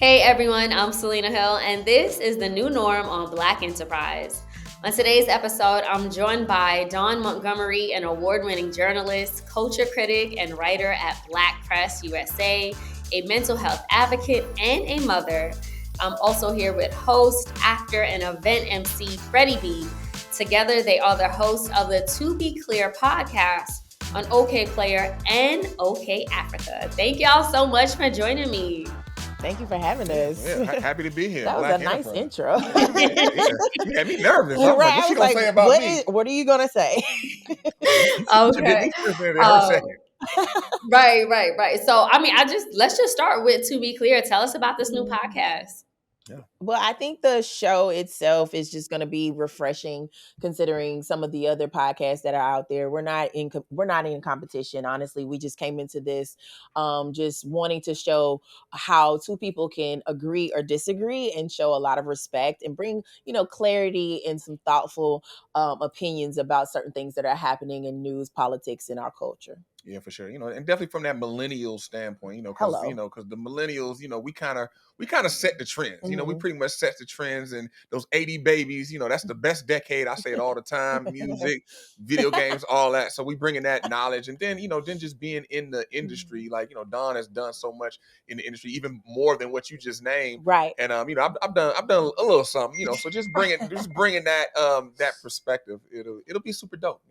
Hey everyone, I'm Selena Hill, and this is the new norm on Black Enterprise. On today's episode, I'm joined by Dawn Montgomery, an award-winning journalist, culture critic, and writer at Black Press USA, a mental health advocate, and a mother. I'm also here with host, actor, and event MC Freddie B. Together, they are the hosts of the To Be Clear podcast on OK Player and OK Africa. Thank y'all so much for joining me. Thank you for having us. Yeah, happy to be here. That was Black a nice Enterprise. intro. You had me nervous. I'm like, what's she gonna say about me? What are you gonna say? Okay. Right. So, let's just start with To Be Clear. Tell us about this new podcast. Yeah. Well, I think the show itself is just going to be refreshing, considering some of the other podcasts that are out there. We're not in competition. Honestly, we just came into this just wanting to show how two people can agree or disagree and show a lot of respect and bring clarity and some thoughtful opinions about certain things that are happening in news, politics, in our culture. Yeah, for sure. And definitely from that millennial standpoint, because the millennials, we kind of set the trends. Mm-hmm. We pretty much set the trends, and those 80 babies, that's the best decade. I say it all the time. Music, video games, all that. So we bringing that knowledge, and then then just being in the industry, like Dawn has done so much in the industry, even more than what you just named. Right. And I've done a little something. So just bringing that that perspective, it'll be super dope.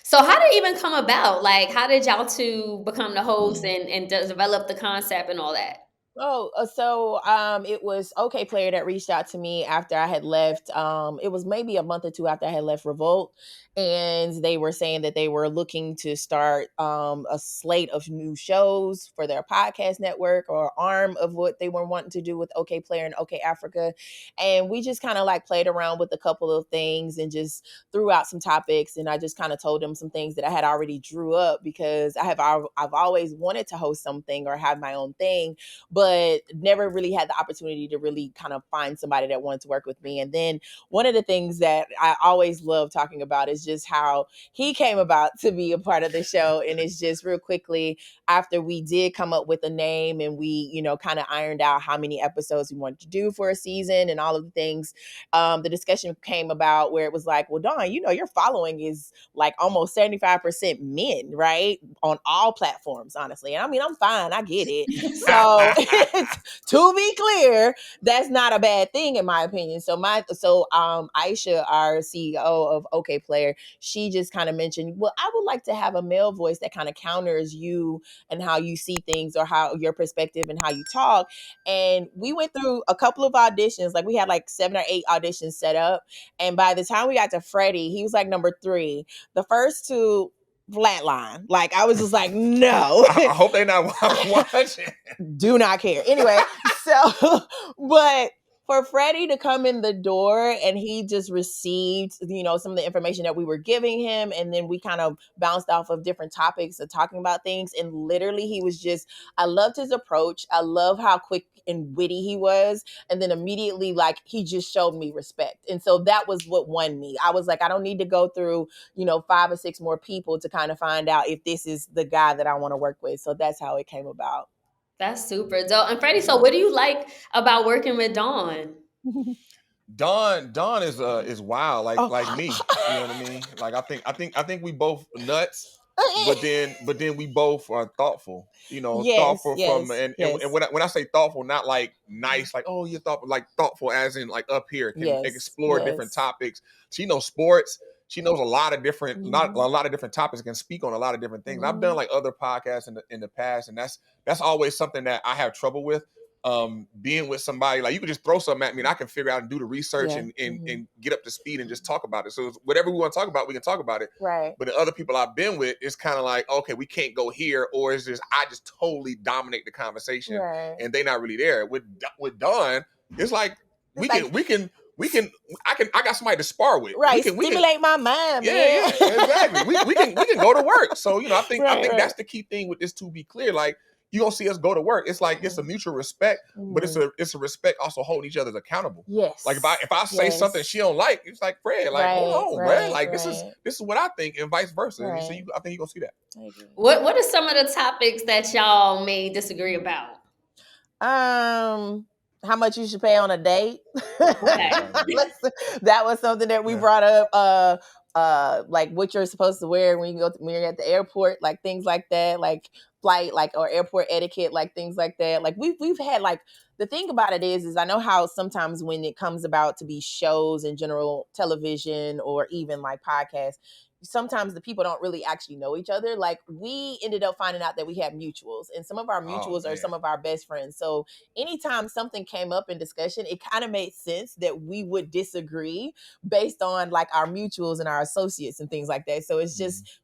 So how did it even come about? Like, how did y'all two become the hosts and develop the concept and all that? It was OK Player that reached out to me after I had left. It was maybe a month or two after I had left Revolt. And they were saying that they were looking to start a slate of new shows for their podcast network or arm of what they were wanting to do with OK Player and OK Africa. And we just kind of like played around with a couple of things and just threw out some topics. And I just kind of told them some things that I had already drew up because I've always wanted to host something or have my own thing, but never really had the opportunity to really kind of find somebody that wanted to work with me. And then one of the things that I always love talking about is just how he came about to be a part of the show. And it's just real quickly after we did come up with a name and we, kind of ironed out how many episodes we wanted to do for a season and all of the things, the discussion came about where it was like, well, Dawn, your following is like almost 75% men, right? On all platforms, honestly. And I mean, I'm fine. I get it. So to be clear, that's not a bad thing in my opinion. So Aisha, our CEO of OK Player, she just kind of mentioned, well, I would like to have a male voice that kind of counters you and how you see things or how your perspective and how you talk. And we went through a couple of auditions. Like we had like 7 or 8 auditions set up. And by the time we got to Freddie, he was like number 3. The first 2 flatline. Like I was just like, no. I hope they're not watching. Do not care. Anyway, but for Freddie to come in the door and he just received, some of the information that we were giving him. And then we kind of bounced off of different topics of talking about things. And literally he was I loved his approach. I love how quick and witty he was. And then immediately, like, he just showed me respect. And so that was what won me. I was like, I don't need to go through, 5 or 6 more people to kind of find out if this is the guy that I want to work with. So that's how it came about. That's super dope. And Freddie, so what do you like about working with Dawn? Dawn is wild, like me. You know what I mean? Like I think we both nuts, but then we both are thoughtful. Thoughtful and when I say thoughtful, not like nice, like oh you're thoughtful, like thoughtful as in like up here can explore different topics. She knows sports. She knows a lot of different, a lot of different topics, can speak on a lot of different things. I've done like other podcasts in the past, and that's always something that I have trouble with. Being with somebody, like you can just throw something at me and I can figure out and do the research and get up to speed and just talk about it. So whatever we want to talk about, we can talk about it. Right. But the other people I've been with, it's kind of like, okay, we can't go here, or is this I just totally dominate the conversation and they're not really there. With Dawn, it's like I got somebody to spar with. Right. Stimulate my mind. Yeah, exactly. we can go to work. So, I think that's the key thing with this, to be clear. Like, you don't see us go to work. It's like it's a mutual respect, but it's a respect also holding each other accountable. Yes. Like if I say something she don't like, it's like, Fred, like hold on, bro. Like this is what I think, and vice versa. Right. So I think you're gonna see that. What are some of the topics that y'all may disagree about? How much you should pay on a date. Okay. That was something that we brought up. Like what you're supposed to wear when you're at the airport, like things like that, like flight, like, or airport etiquette, like things like that. Like we've had, like, the thing about it is I know how sometimes when it comes about to be shows in general, television, or even like podcasts, sometimes the people don't really actually know each other. Like, we ended up finding out that we have mutuals, and some of our mutuals are some of our best friends. So anytime something came up in discussion, it kind of made sense that we would disagree based on like our mutuals and our associates and things like that. So it's just,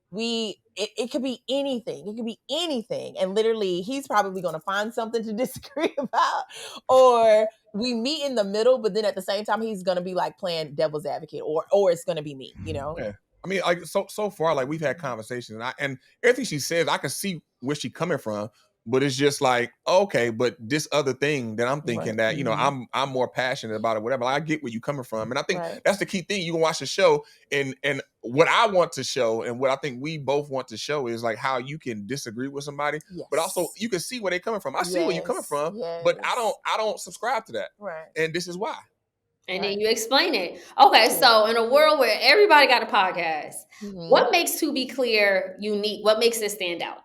it could be anything. It could be anything. And literally, he's probably going to find something to disagree about, or we meet in the middle, but then at the same time, he's going to be like playing devil's advocate, or it's going to be me, you know? Yeah. I mean, like, so far, like, we've had conversations, and everything she says, I can see where she's coming from, but it's just like, okay, but this other thing that I'm thinking that, I'm more passionate about it, whatever. Like, I get where you're coming from. And I think that's the key thing. You can watch the show, and what I want to show, and what I think we both want to show, is like how you can disagree with somebody, but also you can see where they're coming from. I see where you're coming from, but I don't subscribe to that. Right. And this is why. And then you explain it. Okay, so in a world where everybody got a podcast, what makes To Be Clear unique? What makes it stand out?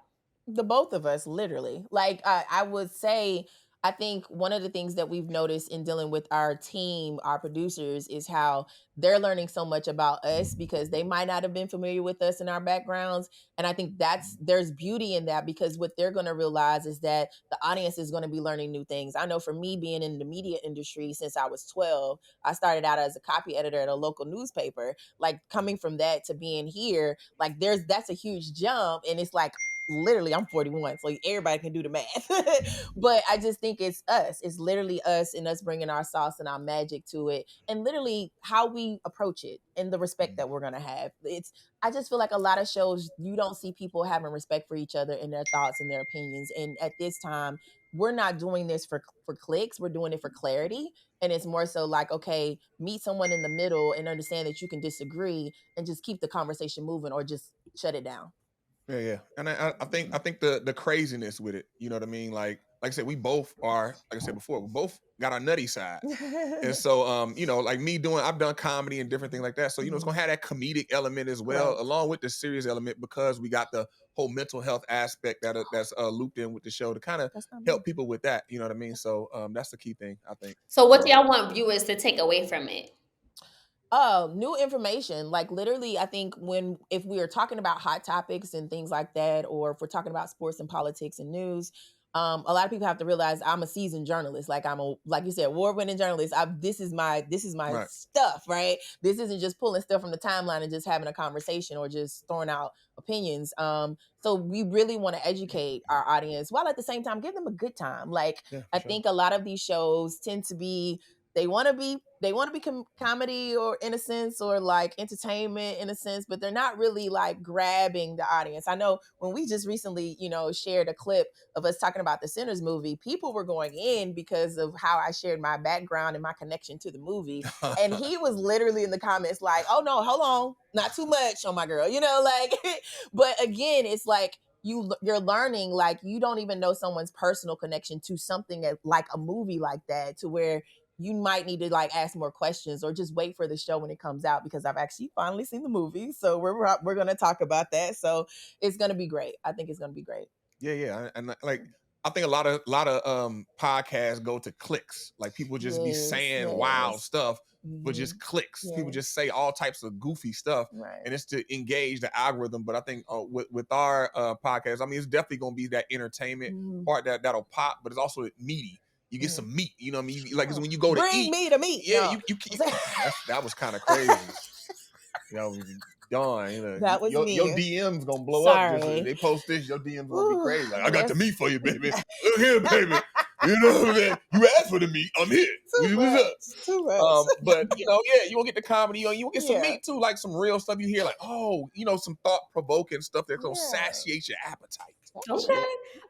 The both of us, literally. Like, I would say, I think one of the things that we've noticed in dealing with our team, our producers, is how they're learning so much about us because they might not have been familiar with us in our backgrounds. And I think there's beauty in that, because what they're going to realize is that the audience is going to be learning new things. I know for me, being in the media industry since I was 12, I started out as a copy editor at a local newspaper. Like, coming from that to being here, like, that's a huge jump. And it's like, literally, I'm 41, so everybody can do the math. But I just think it's us. It's literally us, and us bringing our sauce and our magic to it, and literally how we approach it and the respect that we're going to have. I just feel like a lot of shows, you don't see people having respect for each other and their thoughts and their opinions. And at this time, we're not doing this for clicks. We're doing it for clarity. And it's more so like, okay, meet someone in the middle and understand that you can disagree and just keep the conversation moving, or just shut it down. Yeah. And I think the craziness with it, you know what I mean? Like I said, we both are, like I said before, we both got our nutty side. And so, like me I've done comedy and different things like that. So, it's going to have that comedic element as well, along with the serious element, because we got the whole mental health aspect that's looped in with the show to kind of help people with that. You know what I mean? So that's the key thing, I think. So what do y'all want viewers to take away from it? New information. Like, literally, I think if we are talking about hot topics and things like that, or if we're talking about sports and politics and news, a lot of people have to realize I'm a seasoned journalist. Like, like you said, award-winning journalist. This is my stuff, right? This isn't just pulling stuff from the timeline and just having a conversation or just throwing out opinions. So we really want to educate our audience while at the same time give them a good time. Like, I think a lot of these shows tend to be, they want to be comedy, or in a sense, or like entertainment in a sense, but they're not really like grabbing the audience. I know when we just recently, shared a clip of us talking about the Sinners movie, people were going in because of how I shared my background and my connection to the movie. And he was literally in the comments like, oh no, hold on, not too much on my girl, like, but again, it's like, you're learning, like, you don't even know someone's personal connection to something like a movie like that, to where you might need to like ask more questions, or just wait for the show when it comes out, because I've actually finally seen the movie. So we're going to talk about that. So it's going to be great. I think it's going to be great. Yeah. And like, I think a lot of podcasts go to clicks. Like, people just be saying wild stuff, but just clicks. People just say all types of goofy stuff, and it's to engage the algorithm. But I think with our podcast, I mean, it's definitely going to be that entertainment part that'll pop, but it's also meaty. You get some meat, you know what I mean? Like, when you go to bring me to meat. Yeah, you that was kind of crazy. Dawn, that was your DMs gonna blow up. They post this, your DMs gonna be crazy. Like, I got the meat for you, baby. Look here, baby. You know what I'm saying? You asked for the meat. I'm here. Too much. But you won't get the comedy. You will get some meat too, like some real stuff you hear, like, some thought provoking stuff that's gonna satiate your appetite.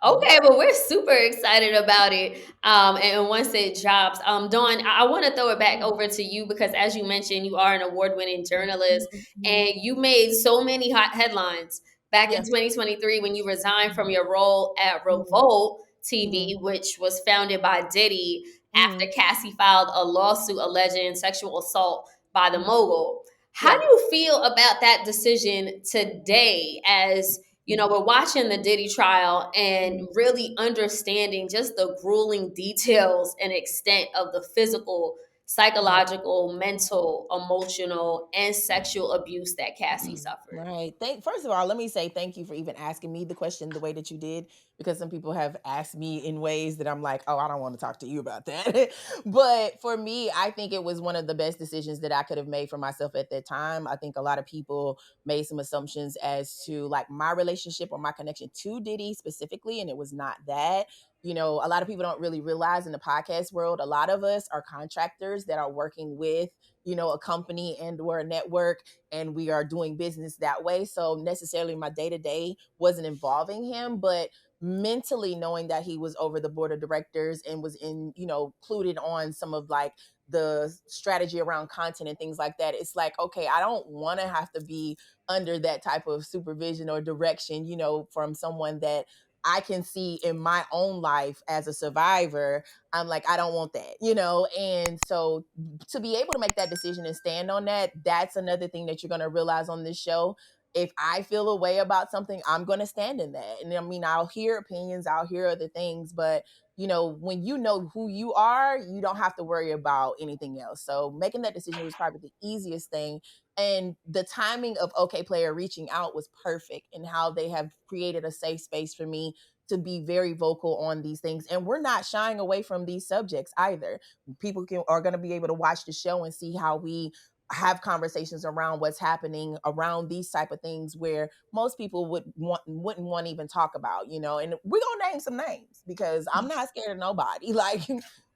Okay, well, we're super excited about it. And once it drops, Dawn, I want to throw it back over to you, because as you mentioned, you are an award-winning journalist, and you made so many hot headlines back in 2023 when you resigned from your role at Revolt TV, which was founded by Diddy after Cassie filed a lawsuit alleging sexual assault by the mogul. How do you feel about that decision today, as you know, we're watching the Diddy trial and really understanding just the grueling details and extent of the physical, psychological, mental, emotional, and sexual abuse that Cassie suffered? Right. First of all, let me say thank you for even asking me the question the way that you did, because some people have asked me in ways that I'm like, oh, I don't want to talk to you about that. But for me, I think it was one of the best decisions that I could have made for myself at that time. I think a lot of people made some assumptions as to like my relationship or my connection to Diddy specifically, and it was not that. You know, a lot of people don't really realize in the podcast world, a lot of us are contractors that are working with, you know, a company and or a network, and we are doing business that way. So necessarily my day-to-day wasn't involving him, but mentally knowing that he was over the board of directors and was in, you know, included on some of like the strategy around content and things like that, it's like, okay, I don't want to have to be under that type of supervision or direction, you know, from someone that I can see in my own life as a survivor. I'm like, I don't want that, you know? And so to be able to make that decision and stand on that, that's another thing that you're going to realize on this show. If I feel a way about something, I'm going to stand in that. And I mean, I'll hear opinions, I'll hear other things, but you know, when you know who you are, you don't have to worry about anything else. So making that decision was probably the easiest thing. And the timing of OK Player reaching out was perfect, and how they have created a safe space for me to be very vocal on these things. And we're not shying away from these subjects either. People are going to be able to watch the show and see how we have conversations around what's happening around these type of things where most people wouldn't want to even talk about, you know. And we're gonna name some names because I'm not scared of nobody. Like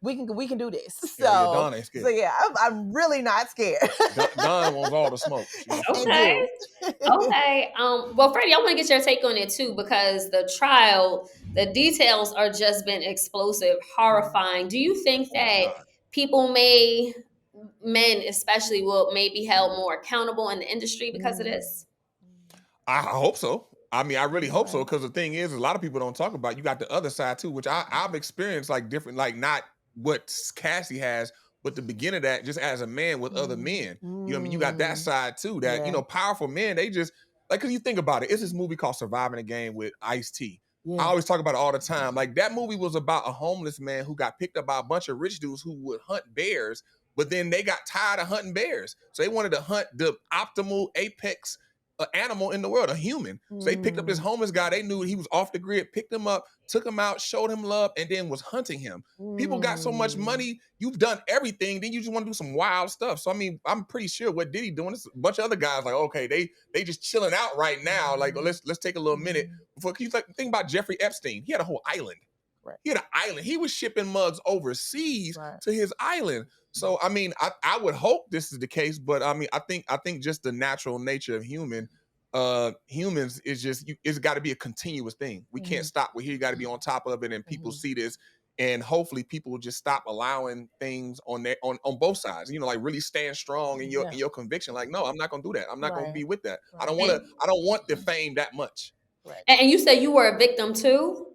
we can do this. So Dawn ain't scared. So yeah, I'm really not scared. Dawn wants all the smoke. Okay. Okay. Well, Freddie, I want to get your take on it too, because the trial, the details are just been explosive, horrifying. Do you think that people men especially, may be held more accountable in the industry because of this? I hope so. I mean, I really hope so, because the thing is, a lot of people don't talk about, you got the other side too, which I've experienced, like different, like not what Cassie has, but the beginning of that, just as a man with other men. You know what I mean? You got that side too, that, you know, powerful men, they just, like, because you think about it, it's this movie called Surviving the Game with Ice-T. I always talk about it all the time. Like, that movie was about a homeless man who got picked up by a bunch of rich dudes who would hunt bears, but then they got tired of hunting bears. So they wanted to hunt the optimal apex animal in the world, a human. So they picked up this homeless guy. They knew he was off the grid, picked him up, took him out, showed him love, and then was hunting him. People got so much money, you've done everything, then you just want to do some wild stuff. So I mean, I'm pretty sure what Diddy doing, this a bunch of other guys like, okay, they just chilling out right now. Like, let's take a little minute before. Can you think about Jeffrey Epstein? He had a whole island. He had an island. He was shipping mugs overseas to his island. So I mean, I would hope this is the case, but I mean, I think just the natural nature of humans is just, it's got to be a continuous thing. We can't stop. We're here. You got to be on top of it, and people see this, and hopefully people will just stop allowing things on both sides. You know, like really stand strong in your conviction. Like, no, I'm not gonna do that. I'm not gonna be with that. I don't want the fame that much. And you said you were a victim too.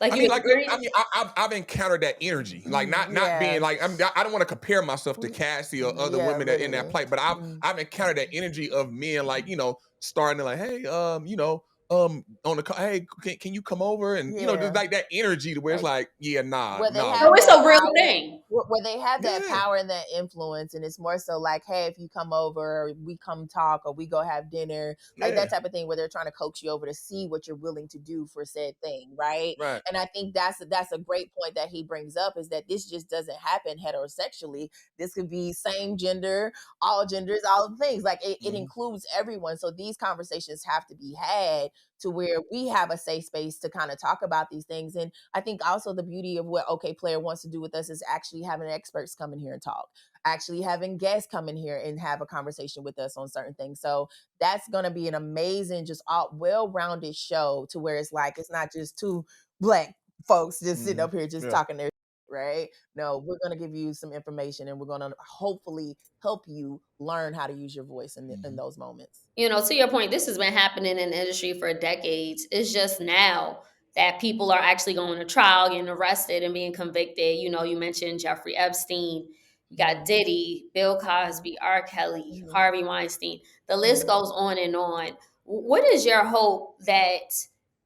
I've encountered that energy, like not being like, I don't want to compare myself to Cassie or other women that in that plight, but I've encountered that energy of men, like, you know, starting to like, hey, you know, on the hey, can you come over, and you know, just like that energy to where it's like, nah. So it's a real thing. Where they have that power and that influence, and it's more so like, hey, if you come over, or we come talk, or we go have dinner, like that type of thing, where they're trying to coax you over to see what you're willing to do for said thing, right? And I think that's a great point that he brings up, is that this just doesn't happen heterosexually. This could be same gender, all genders, all the things. Like it includes everyone. So these conversations have to be had to where we have a safe space to kind of talk about these things. And I think also the beauty of what OK Player wants to do with us is actually having experts come in here and talk, actually having guests come in here and have a conversation with us on certain things. So that's going to be an amazing, just well-rounded show, to where it's like, it's not just two Black folks just sitting up here just talking their right? No, we're going to give you some information, and we're going to hopefully help you learn how to use your voice in those moments. You know, to your point, this has been happening in the industry for decades. It's just now that people are actually going to trial, getting arrested and being convicted. You know, you mentioned Jeffrey Epstein, you got Diddy, Bill Cosby, R. Kelly, Harvey Weinstein. The list goes on and on. What is your hope that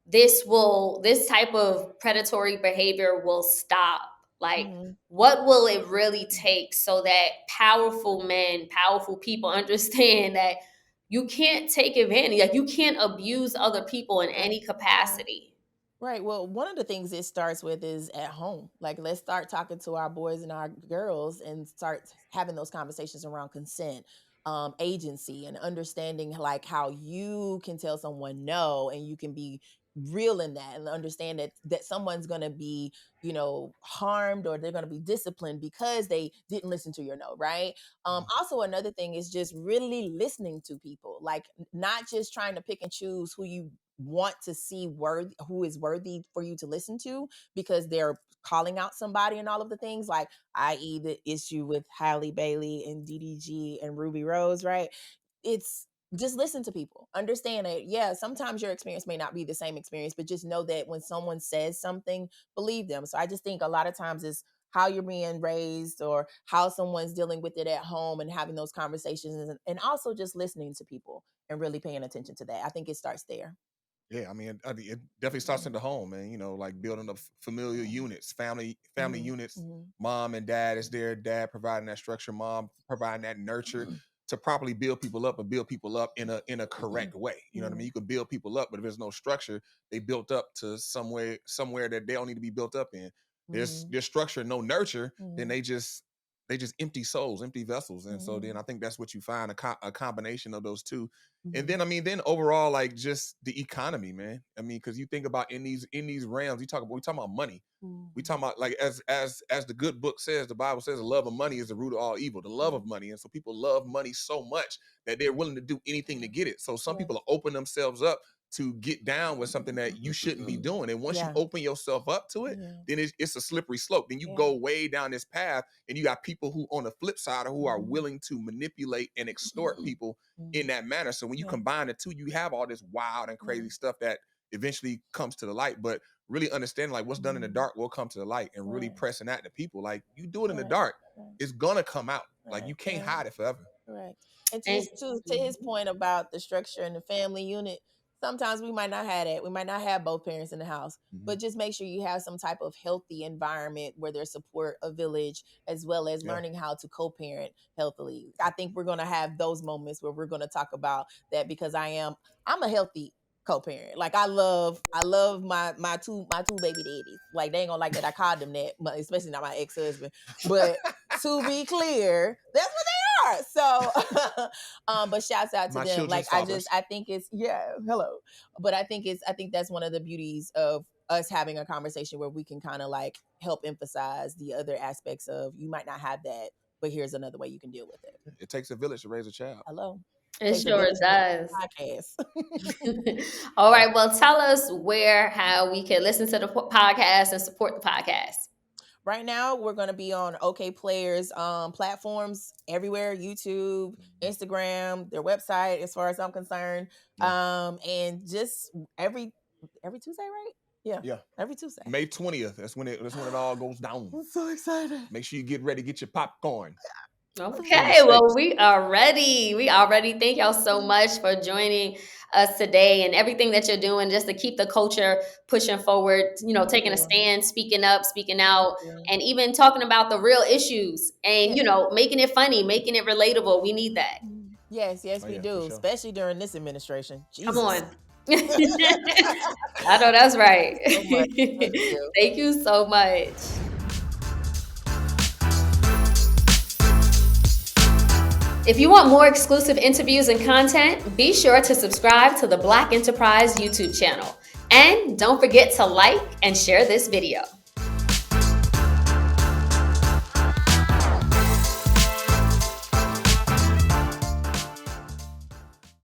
this type of predatory behavior will stop? Like, what will it really take so that powerful men, powerful people understand that you can't take advantage, like you can't abuse other people in any capacity? Right. Well, one of the things it starts with is at home. Like, let's start talking to our boys and our girls and start having those conversations around consent, agency, and understanding like how you can tell someone no, and you can be real in that and understand that someone's going to be, harmed, or they're going to be disciplined because they didn't listen to your no. Right. Also, another thing is just really listening to people, like not just trying to pick and choose who you want to see who is worthy for you to listen to because they're calling out somebody and all of the things, like i.e. the issue with Halle Bailey and DDG and Ruby Rose, right? It's just listen to people, understand that, yeah, sometimes your experience may not be the same experience, but just know that when someone says something, believe them. So I just think a lot of times it's how you're being raised or how someone's dealing with it at home and having those conversations, and also just listening to people and really paying attention to that. I think it starts there. Yeah, I mean, it definitely starts in the home, man. You know, like building up familial units, family units. Mom and dad is there. Dad providing that structure, mom providing that nurture to properly build people up and build people up in a correct way. You know what I mean? You can build people up, but if there's no structure, they built up to somewhere that they don't need to be built up in. There's structure, no nurture, then they just empty souls, empty vessels. And so then I think that's what you find, a combination of those two. And then, I mean, then overall, like just the economy, man. I mean, because you think about in these realms, we talk about money. We talk about, like, as the good book says, the Bible says, the love of money is the root of all evil, the love of money. And so people love money so much that they're willing to do anything to get it. So some people open themselves up to get down with something that you shouldn't be doing. And once you open yourself up to it, then it's a slippery slope. Then you go way down this path, and you got people who on the flip side who are willing to manipulate and extort people in that manner. So when you combine the two, you have all this wild and crazy stuff that eventually comes to the light. But really understanding, like, what's done in the dark will come to the light, and really pressing that to people. Like, you do it in the dark, it's gonna come out. Like, you can't hide it forever. Correct. And to his point about the structure and the family unit, sometimes we might not have that. We might not have both parents in the house, but just make sure you have some type of healthy environment where there's support, a village, as well as learning how to co-parent healthily. I think we're going to have those moments where we're going to talk about that, because I'm a healthy co-parent. Like, I love my two baby daddies. Like, they ain't gonna like that I called them that, especially not my ex-husband. But to be clear, that's what they are. So but shouts out to them. Like, fathers. I think it's hello. But I think that's one of the beauties of us having a conversation where we can kind of like help emphasize the other aspects of, you might not have that, but here's another way you can deal with it. It takes a village to raise a child. Hello. It sure does. All right. Well, tell us how we can listen to the podcast and support the podcast. Right now, we're going to be on OK Players platforms everywhere: YouTube, Instagram, their website, as far as I'm concerned. And just every Tuesday, right? Yeah. Every Tuesday. May 20th. That's when it all goes down. I'm so excited. Make sure you get ready. Get your popcorn. Okay, well, we are ready. Thank y'all so much for joining us today, and everything that you're doing just to keep the culture pushing forward, taking a stand, speaking up, speaking out, and even talking about the real issues and, making it funny, making it relatable. We need that. Yes, we do, sure. Especially during this administration. Jesus. Come on. I know that's right. Thank you so much. If you want more exclusive interviews and content, be sure to subscribe to the Black Enterprise YouTube channel. And don't forget to like and share this video.